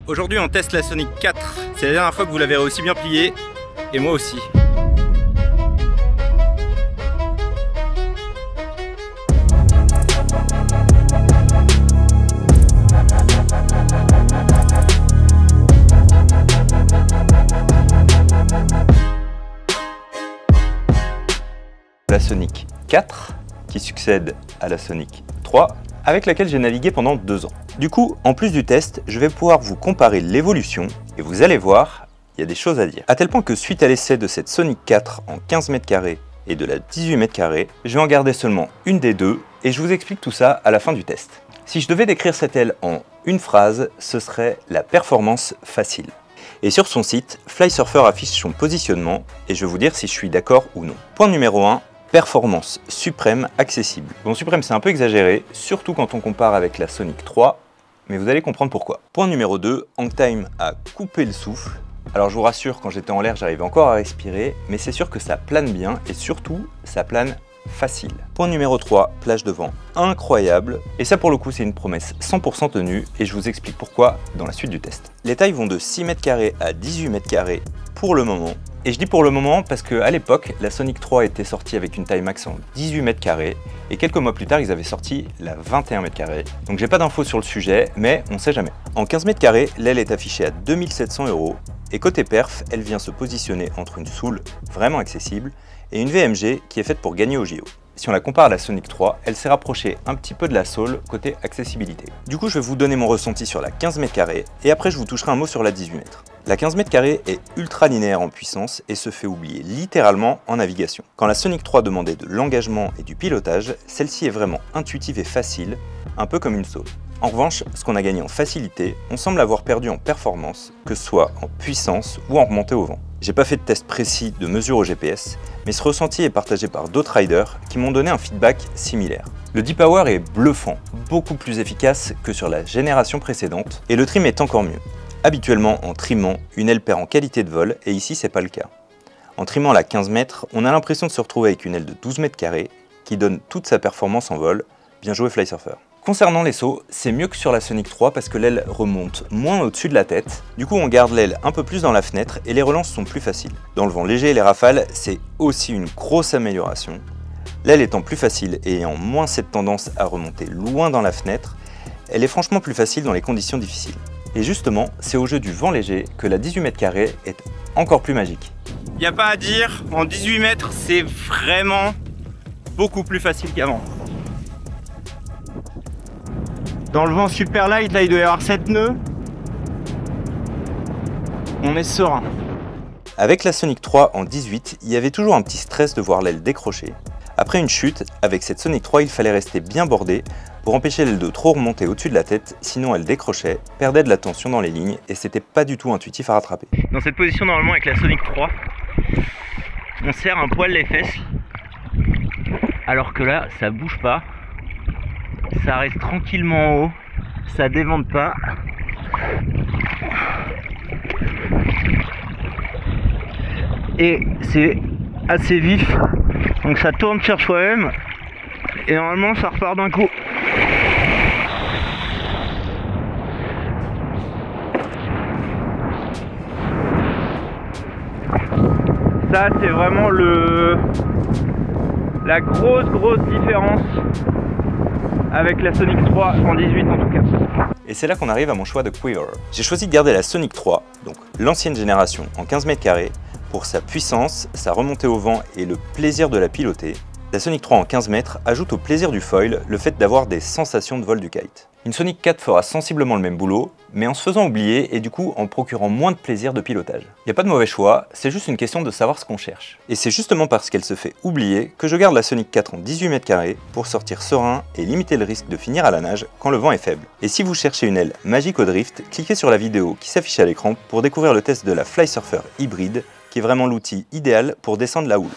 Aujourd'hui on teste la Sonic 4. C'est la dernière fois que vous la verrez aussi bien pliée, et moi aussi. La Sonic 4 qui succède à la Sonic 3 avec laquelle j'ai navigué pendant 2 ans. Du coup, en plus du test, je vais pouvoir vous comparer l'évolution et vous allez voir, il y a des choses à dire. À tel point que suite à l'essai de cette Sonic 4 en 15 mètres carrés et de la 18 mètres carrés, je vais en garder seulement une des deux et je vous explique tout ça à la fin du test. Si je devais décrire cette aile en une phrase, ce serait la performance facile. Et sur son site, Flysurfer affiche son positionnement et je vais vous dire si je suis d'accord ou non. Point numéro 1. Performance suprême accessible. Bon, suprême c'est un peu exagéré, surtout quand on compare avec la Sonic 3, mais vous allez comprendre pourquoi. Point numéro 2, Hangtime a coupé le souffle. Alors je vous rassure, quand j'étais en l'air j'arrivais encore à respirer, mais c'est sûr que ça plane bien et surtout ça plane facile. Point numéro 3, plage de vent incroyable, et ça pour le coup c'est une promesse 100% tenue et je vous explique pourquoi dans la suite du test. Les tailles vont de 6 mètres carrés à 18 mètres carrés pour le moment. Et je dis pour le moment parce qu'à l'époque, la Sonic 3 était sortie avec une taille max en 18 mètres carrés et quelques mois plus tard, ils avaient sorti la 21 mètres carrés. Donc j'ai pas d'infos sur le sujet, mais on sait jamais. En 15 mètres carrés, l'aile est affichée à 2700 € et côté perf, elle vient se positionner entre une soule vraiment accessible et une VMG qui est faite pour gagner au JO. Si on la compare à la Sonic 3, elle s'est rapprochée un petit peu de la Soul côté accessibilité. Du coup, je vais vous donner mon ressenti sur la 15 mètres carrés et après je vous toucherai un mot sur la 18 mètres. La 15 mètres carrés est ultra linéaire en puissance et se fait oublier littéralement en navigation. Quand la Sonic 3 demandait de l'engagement et du pilotage, celle-ci est vraiment intuitive et facile, un peu comme une Soul. En revanche, ce qu'on a gagné en facilité, on semble avoir perdu en performance, que ce soit en puissance ou en remontée au vent. J'ai pas fait de test précis de mesure au GPS, mais ce ressenti est partagé par d'autres riders qui m'ont donné un feedback similaire. Le D-Power est bluffant, beaucoup plus efficace que sur la génération précédente, et le trim est encore mieux. Habituellement, en trimant, une aile perd en qualité de vol, et ici c'est pas le cas. En trimant la 15 mètres, on a l'impression de se retrouver avec une aile de 12 mètres carrés, qui donne toute sa performance en vol. Bien joué Flysurfer. Concernant les sauts, c'est mieux que sur la Sonic 3 parce que l'aile remonte moins au-dessus de la tête. Du coup, on garde l'aile un peu plus dans la fenêtre et les relances sont plus faciles. Dans le vent léger et les rafales, c'est aussi une grosse amélioration. L'aile étant plus facile et ayant moins cette tendance à remonter loin dans la fenêtre, elle est franchement plus facile dans les conditions difficiles. Et justement, c'est au jeu du vent léger que la 18 mètres carrés est encore plus magique. Y a pas à dire, en 18 mètres, c'est vraiment beaucoup plus facile qu'avant. Dans le vent super light, là il doit y avoir 7 nœuds. On est serein. Avec la Sonic 3 en 18, il y avait toujours un petit stress de voir l'aile décrocher. Après une chute, avec cette Sonic 3, il fallait rester bien bordé pour empêcher l'aile de trop remonter au-dessus de la tête, sinon elle décrochait, perdait de la tension dans les lignes et c'était pas du tout intuitif à rattraper. Dans cette position, normalement avec la Sonic 3, on serre un poil les fesses, alors que là, ça bouge pas. Ça reste tranquillement en haut, ça dévente pas. Et c'est assez vif, donc ça tourne sur soi-même et normalement ça repart d'un coup. Ça c'est vraiment la grosse différence avec la Sonic 3 en 18 en tout cas. Et c'est là qu'on arrive à mon choix de Quiver. J'ai choisi de garder la Sonic 3, donc l'ancienne génération en 15 mètres carrés, pour sa puissance, sa remontée au vent et le plaisir de la piloter. La Sonic 3 en 15 mètres ajoute au plaisir du foil le fait d'avoir des sensations de vol du kite. Une Sonic 4 fera sensiblement le même boulot, mais en se faisant oublier et du coup en procurant moins de plaisir de pilotage. Il n'y a pas de mauvais choix, c'est juste une question de savoir ce qu'on cherche. Et c'est justement parce qu'elle se fait oublier que je garde la Sonic 4 en 18 mètres carrés pour sortir serein et limiter le risque de finir à la nage quand le vent est faible. Et si vous cherchez une aile magique au drift, cliquez sur la vidéo qui s'affiche à l'écran pour découvrir le test de la Flysurfer hybride, qui est vraiment l'outil idéal pour descendre la houle.